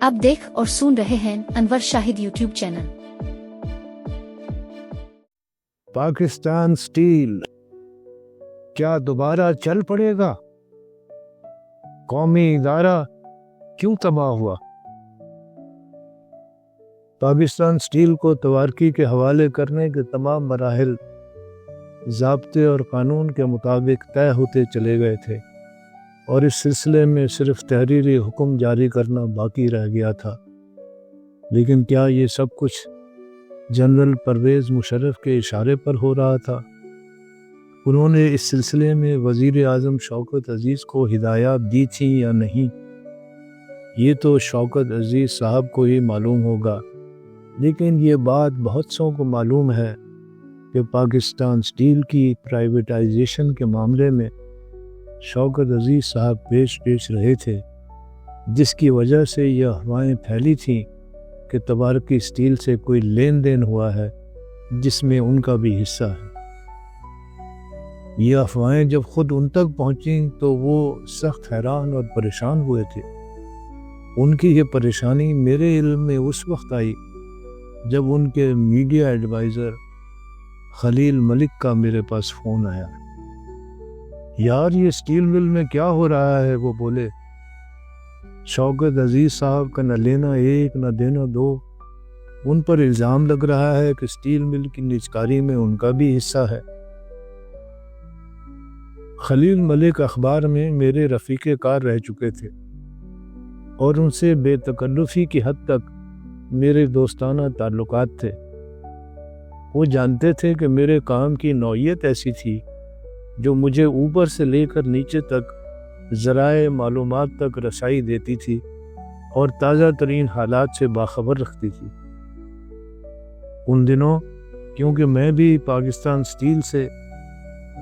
आप देख और सुन रहे हैं Anwar Shahid YouTube channel. Pakistan steel क्या दोबारा चल पड़ेगा? कौमी इदारा क्यों तबाह हुआ? पाकिस्तान स्टील को तवारकी के हवाले करने के तमाम मराहिल ज़ाब्ते और कानून के मुताबिक तय होते चले गए थे और इस सिलसिले में सिर्फ तहरीरी हुक्म जारी करना बाकी रह गया था। लेकिन क्या ये सब कुछ जनरल परवेज़ मुशर्रफ के इशारे पर हो रहा था? उन्होंने इस सिलसिले में वज़ीर आज़म शौकत अज़ीज़ को हिदायत दी थी या नहीं, ये तो शौकत अज़ीज़ साहब को ही मालूम होगा। लेकिन ये बात बहुत सौ को मालूम है कि पाकिस्तान स्टील की प्राइवेटाइजेशन के मामले में शौकत अज़ीज़ साहब पेश रहे थे, जिसकी वजह से यह अफवाहें फैली थीं कि तबारकी स्टील से कोई लेन देन हुआ है जिसमें उनका भी हिस्सा है। ये अफवाहें जब खुद उन तक पहुंची तो वो सख्त हैरान और परेशान हुए थे। उनकी ये परेशानी मेरे इल्म में उस वक्त आई जब उनके मीडिया एडवाइज़र खलील मलिक का मेरे पास फ़ोन आया। यार, ये स्टील मिल में क्या हो रहा है? वो बोले, शौकत अज़ीज़ साहब का न लेना एक न देना दो। उन पर इल्ज़ाम लग रहा है कि स्टील मिल की निजकारी में उनका भी हिस्सा है। खलील मलिक अखबार में मेरे रफ़ीक़े कार रह चुके थे और उनसे बेतकल्लुफ़ी की हद तक मेरे दोस्ताना ताल्लुकात थे। वो जानते थे कि मेरे काम की नौइयत ऐसी थी जो मुझे ऊपर से लेकर नीचे तक ज़राए मालूमात तक रसाई देती थी और ताज़ा तरीन हालात से बाखबर रखती थी। उन दिनों क्योंकि मैं भी पाकिस्तान स्टील से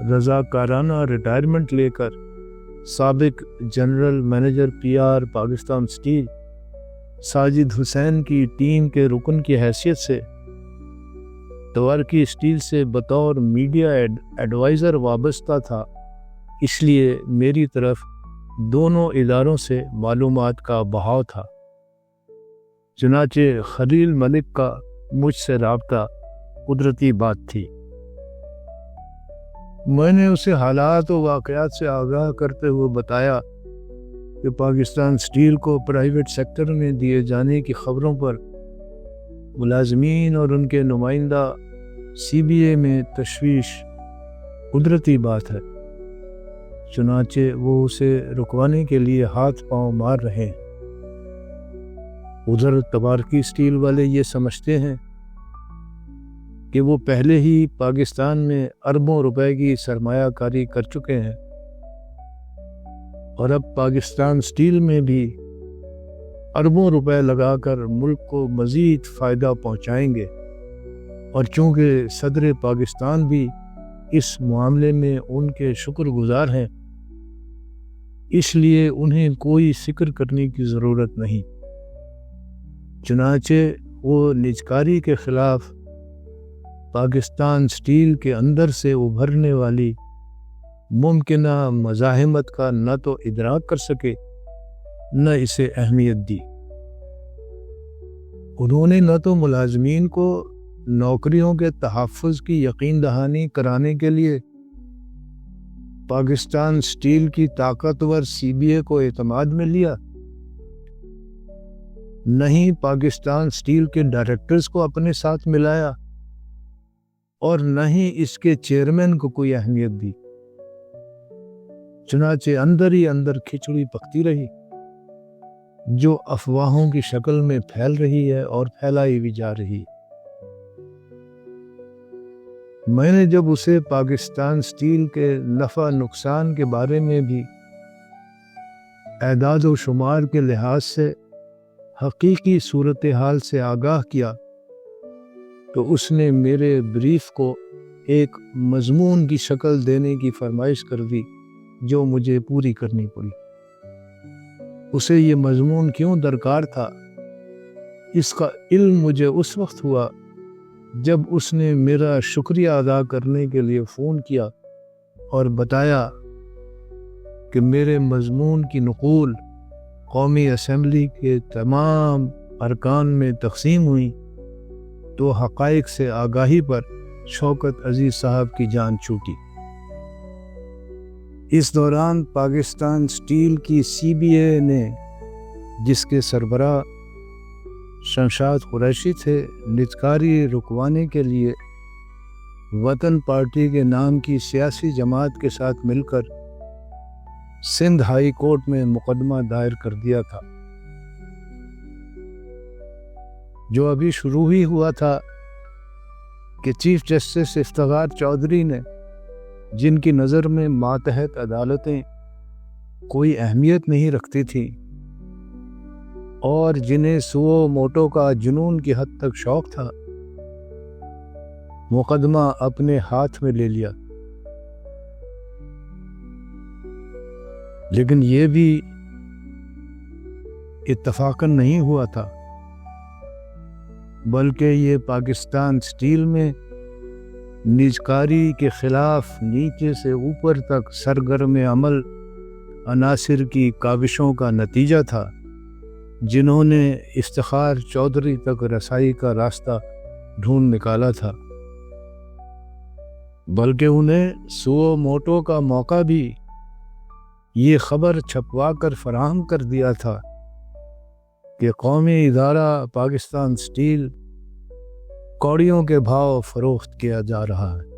रज़ाकाराना रिटायरमेंट लेकर साबिक general manager PR Pakistan steel Sajid Hussain की टीम के रुकन की हैसियत से तवारकी स्टील से बतौर मीडिया एडवाइज़र वाबस्ता था, इसलिए मेरी तरफ दोनों इदारों से मालूमात का बहाव था। चुनाचे खलील मलिक का मुझसे राब्ता कुदरती बात थी। मैंने उसे हालात और वाक़यात से आगाह करते हुए बताया कि पाकिस्तान स्टील को प्राइवेट सेक्टर में दिए जाने की खबरों पर मुलाजमीन और उनके नुमाइंदा CBA में तशवीश कुदरती बात है। चुनाचे वो उसे रुकवाने के लिए हाथ पांव मार रहे हैं। उधर तबारकी स्टील वाले ये समझते हैं कि वो पहले ही पाकिस्तान में अरबों रुपए की सरमायाकारी कर चुके हैं और अब पाकिस्तान स्टील में भी अरबों रुपए लगाकर मुल्क को मज़ीद फ़ायदा पहुंचाएंगे। और चूँकि सदर पाकिस्तान भी इस मामले में उनके शुक्रगुजार हैं, इसलिए उन्हें कोई फिक्र करने की ज़रूरत नहीं। चुनाचे वो निजकारी के ख़िलाफ़ पाकिस्तान स्टील के अंदर से उभरने वाली मुमकिना मज़ाहिमत का न तो इदराक कर सके न इसे अहमियत दी। उन्होंने न तो मुलाजमीन को नौकरियों के तहफ़्फ़ुज़ की यकीन दहानी कराने के लिए पाकिस्तान स्टील की ताकतवर CBA को एतमाद में लिया, न ही पाकिस्तान स्टील के डायरेक्टर्स को अपने साथ मिलाया और न ही इसके चेयरमैन को कोई अहमियत दी। चुनाचे अंदर ही अंदर खिचड़ी पकती रही, जो अफवाहों की शक्ल में फैल रही है और फैलाई भी जा रही। मैंने जब उसे पाकिस्तान स्टील के नफ़ा नुकसान के बारे में भी एदाद व शुमार के लिहाज से हकीकी सूरत हाल से आगाह किया तो उसने मेरे ब्रीफ को एक मज़मून की शक्ल देने की फरमाइश कर दी, जो मुझे पूरी करनी पड़ी। उसे ये मज़मून क्यों दरकार था, इसका इल्म मुझे उस वक्त हुआ जब उसने मेरा शुक्रिया अदा करने के लिए फ़ोन किया और बताया कि मेरे मज़मून की नक़ूल قومی اسمبلی کے تمام ارکان میں تقسیم ہوئی تو حقائق سے آگاہی پر شوکت عزیز صاحب کی جان چھوٹی۔ اس دوران پاکستان اسٹیل کی CBA نے، جس کے سربراہ شمشاد قریشی تھے، نجکاری رکوانے کے لیے وطن پارٹی کے نام کی سیاسی جماعت کے ساتھ مل کر سندھ ہائی کورٹ میں مقدمہ دائر کر دیا تھا، جو ابھی شروع ہی ہوا تھا کہ چیف جسٹس افتخار چودھری نے، جن کی نظر میں ماتحت عدالتیں کوئی اہمیت نہیں رکھتی تھیں اور جنہیں سو موٹو کا جنون کی حد تک شوق تھا، مقدمہ اپنے ہاتھ میں لے لیا۔ لیکن یہ بھی اتفاقاً نہیں ہوا تھا، بلکہ یہ پاکستان اسٹیل میں نجکاری کے خلاف نیچے سے اوپر تک سرگرم عمل عناصر کی کاوشوں کا نتیجہ تھا، جنہوں نے افتخار چودھری تک رسائی کا راستہ ڈھونڈ نکالا تھا، بلکہ انہیں سو موٹو کا موقع بھی یہ خبر چھپوا کر فراہم کر دیا تھا کہ قومی ادارہ پاکستان اسٹیل کوڑیوں کے بھاؤ فروخت کیا جا رہا ہے۔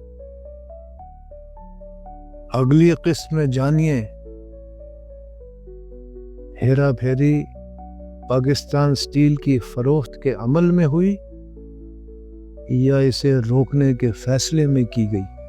اگلی قسط میں جانیے ہیرا پھیری پاکستان اسٹیل کی فروخت کے عمل میں ہوئی یا اسے روکنے کے فیصلے میں کی گئی۔